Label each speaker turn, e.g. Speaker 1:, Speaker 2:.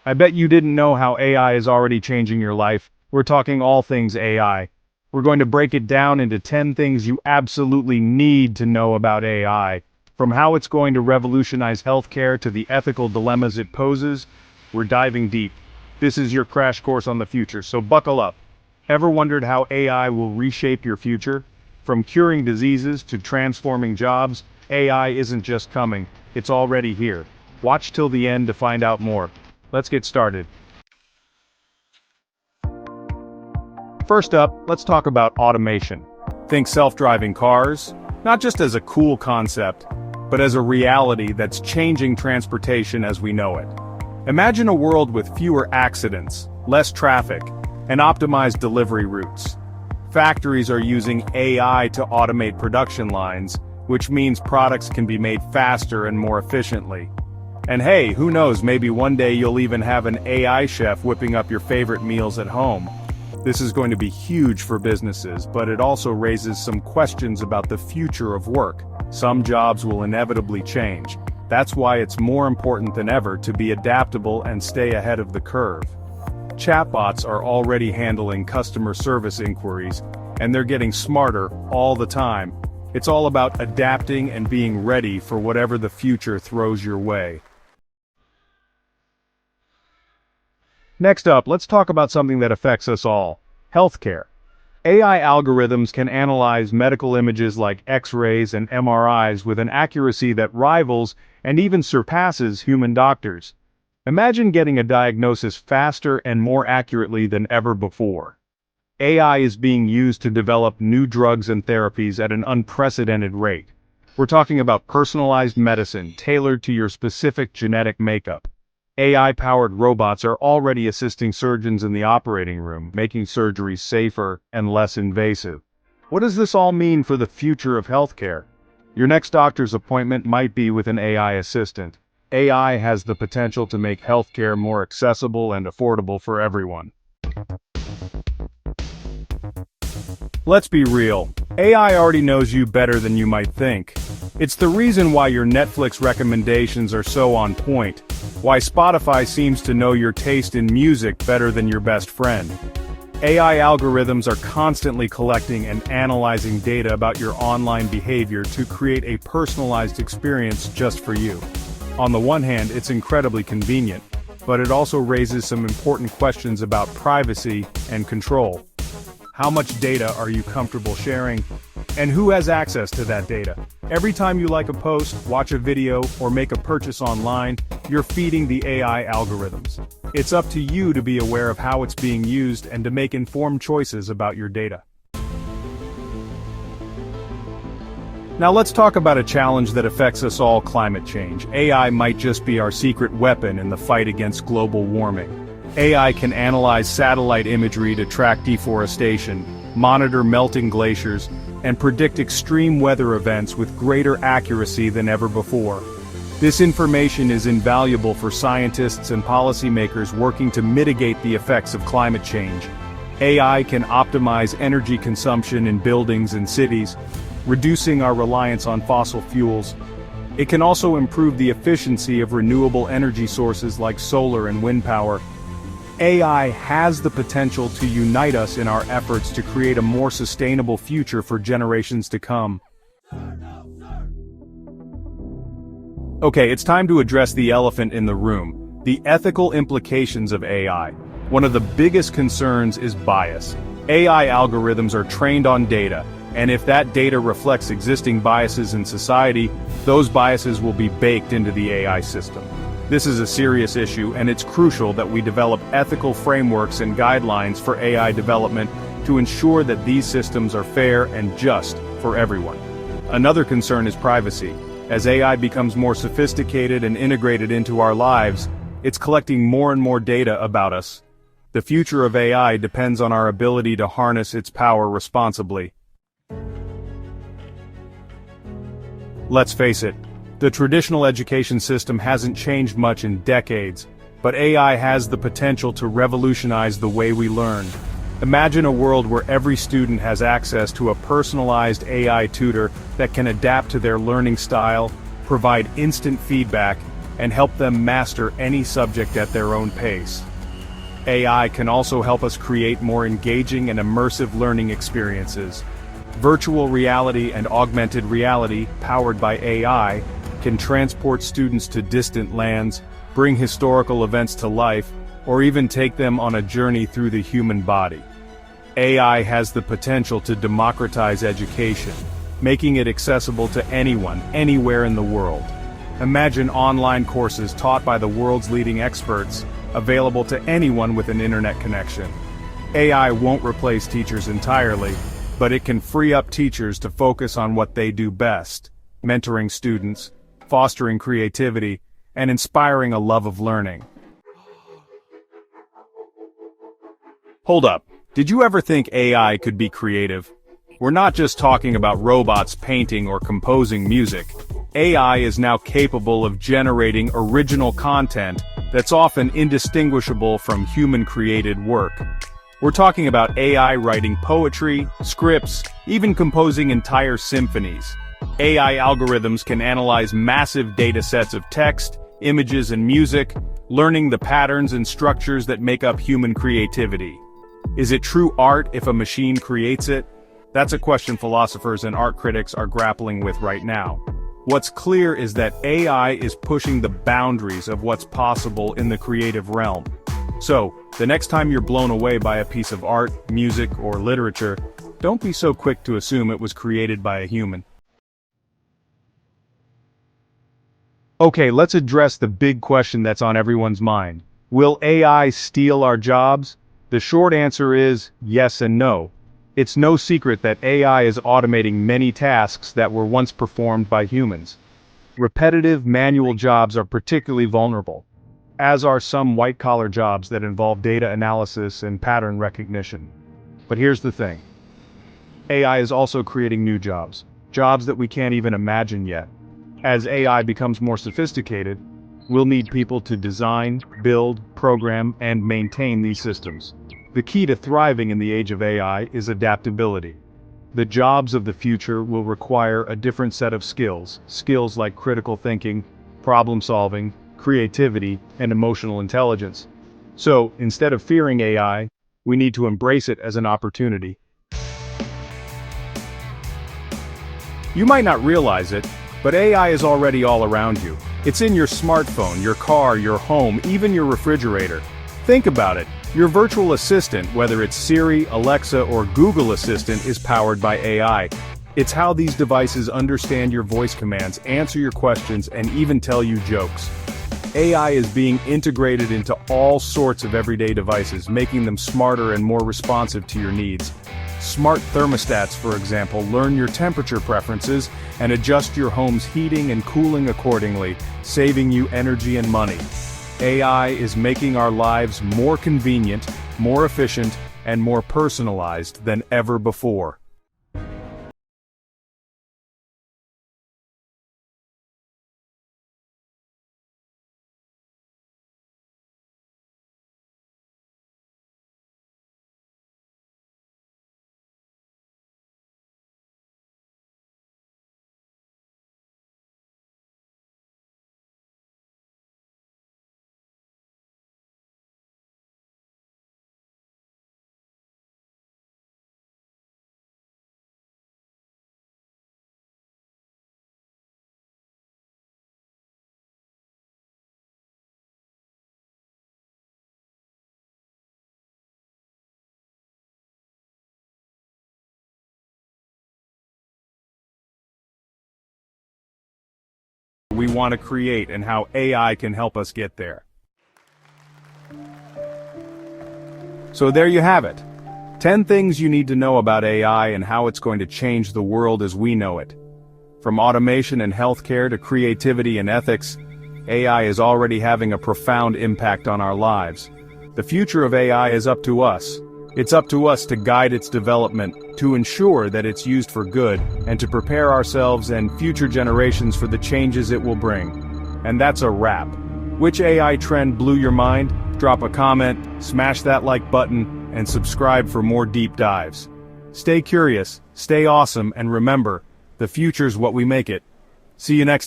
Speaker 1: I bet you didn't know how AI is already changing your life. We're talking all things AI. We're going to break it down into 10 things you absolutely need to know about AI. From how it's going to revolutionize healthcare to the ethical dilemmas it poses, we're diving deep. This is your crash course on the future, so buckle up. Ever wondered how AI will reshape your future? From curing diseases to transforming jobs, AI isn't just coming, it's already here. Watch till the end to find out more. Let's get started. First up, let's talk about automation. Think self-driving cars, not just as a cool concept, but as a reality that's changing transportation as we know it. Imagine a world with fewer accidents, less traffic, and optimized delivery routes. Factories are using AI to automate production lines, which means products can be made faster and more efficiently. And hey, who knows, maybe one day you'll even have an AI chef whipping up your favorite meals at home. This is going to be huge for businesses, but it also raises some questions about the future of work. Some jobs will inevitably change. That's why it's more important than ever to be adaptable and stay ahead of the curve. Chatbots are already handling customer service inquiries, and they're getting smarter all the time. It's all about adapting and being ready for whatever the future throws your way. Next up, let's talk about something that affects us all: healthcare. AI algorithms can analyze medical images like X-rays and MRIs with an accuracy that rivals and even surpasses human doctors. Imagine getting a diagnosis faster and more accurately than ever before. AI is being used to develop new drugs and therapies at an unprecedented rate. We're talking about personalized medicine tailored to your specific genetic makeup. AI-powered robots are already assisting surgeons in the operating room, making surgery safer and less invasive. What does this all mean for the future of healthcare? Your next doctor's appointment might be with an AI assistant. AI has the potential to make healthcare more accessible and affordable for everyone. Let's be real. AI already knows you better than you might think. It's the reason why your Netflix recommendations are so on point, why Spotify seems to know your taste in music better than your best friend. AI algorithms are constantly collecting and analyzing data about your online behavior to create a personalized experience just for you. On the one hand, it's incredibly convenient, but it also raises some important questions about privacy and control. How much data are you comfortable sharing? And who has access to that data? Every time you like a post, watch a video, or make a purchase online, you're feeding the AI algorithms. It's up to you to be aware of how it's being used and to make informed choices about your data. Now let's talk about a challenge that affects us all: climate change. AI might just be our secret weapon in the fight against global warming. AI can analyze satellite imagery to track deforestation, monitor melting glaciers, and predict extreme weather events with greater accuracy than ever before. This information is invaluable for scientists and policymakers working to mitigate the effects of climate change. AI can optimize energy consumption in buildings and cities, reducing our reliance on fossil fuels. It can also improve the efficiency of renewable energy sources like solar and wind power. AI has the potential to unite us in our efforts to create a more sustainable future for generations to come. Okay, it's time to address the elephant in the room: the ethical implications of AI. One of the biggest concerns is bias. AI algorithms are trained on data, and if that data reflects existing biases in society, those biases will be baked into the AI system. This is a serious issue, and it's crucial that we develop ethical frameworks and guidelines for AI development to ensure that these systems are fair and just for everyone. Another concern is privacy. As AI becomes more sophisticated and integrated into our lives, it's collecting more and more data about us. The future of AI depends on our ability to harness its power responsibly. Let's face it, the traditional education system hasn't changed much in decades, but AI has the potential to revolutionize the way we learn. Imagine a world where every student has access to a personalized AI tutor that can adapt to their learning style, provide instant feedback, and help them master any subject at their own pace. AI can also help us create more engaging and immersive learning experiences. Virtual reality and augmented reality, powered by AI, can transport students to distant lands, bring historical events to life, or even take them on a journey through the human body. AI has the potential to democratize education, making it accessible to anyone, anywhere in the world. Imagine online courses taught by the world's leading experts, available to anyone with an internet connection. AI won't replace teachers entirely, but it can free up teachers to focus on what they do best: mentoring students, fostering creativity, and inspiring a love of learning. Hold up, did you ever think AI could be creative? We're not just talking about robots painting or composing music. AI is now capable of generating original content that's often indistinguishable from human-created work. We're talking about AI writing poetry, scripts, even composing entire symphonies. AI algorithms can analyze massive data sets of text, images, and music, learning the patterns and structures that make up human creativity. Is it true art if a machine creates it? That's a question philosophers and art critics are grappling with right now. What's clear is that AI is pushing the boundaries of what's possible in the creative realm. So, the next time you're blown away by a piece of art, music, or literature, don't be so quick to assume it was created by a human. Okay, let's address the big question that's on everyone's mind. Will AI steal our jobs? The short answer is yes and no. It's no secret that AI is automating many tasks that were once performed by humans. Repetitive, manual jobs are particularly vulnerable, as are some white-collar jobs that involve data analysis and pattern recognition. But here's the thing. AI is also creating new jobs, jobs that we can't even imagine yet. As AI becomes more sophisticated, we'll need people to design, build, program, and maintain these systems. The key to thriving in the age of AI is adaptability. The jobs of the future will require a different set of skills like critical thinking, problem solving, creativity, and emotional intelligence. So, instead of fearing AI, we need to embrace it as an opportunity. You might not realize it, but AI is already all around you. It's in your smartphone, your car, your home, even your refrigerator. Think about it. Your virtual assistant, whether it's Siri, Alexa, or Google Assistant, is powered by AI. It's how these devices understand your voice commands, answer your questions, and even tell you jokes. AI is being integrated into all sorts of everyday devices, making them smarter and more responsive to your needs. Smart thermostats, for example, learn your temperature preferences and adjust your home's heating and cooling accordingly, saving you energy and money. AI is making our lives more convenient, more efficient, and more personalized than ever before. We want to create and how AI can help us get there. So there you have it. 10 things you need to know about AI and how it's going to change the world as we know it. From automation and healthcare to creativity and ethics, AI is already having a profound impact on our lives. The future of AI is up to us. It's up to us to guide its development, to ensure that it's used for good, and to prepare ourselves and future generations for the changes it will bring. And that's a wrap. Which AI trend blew your mind? Drop a comment, smash that like button, and subscribe for more deep dives. Stay curious, stay awesome, and remember, the future's what we make it. See you next time.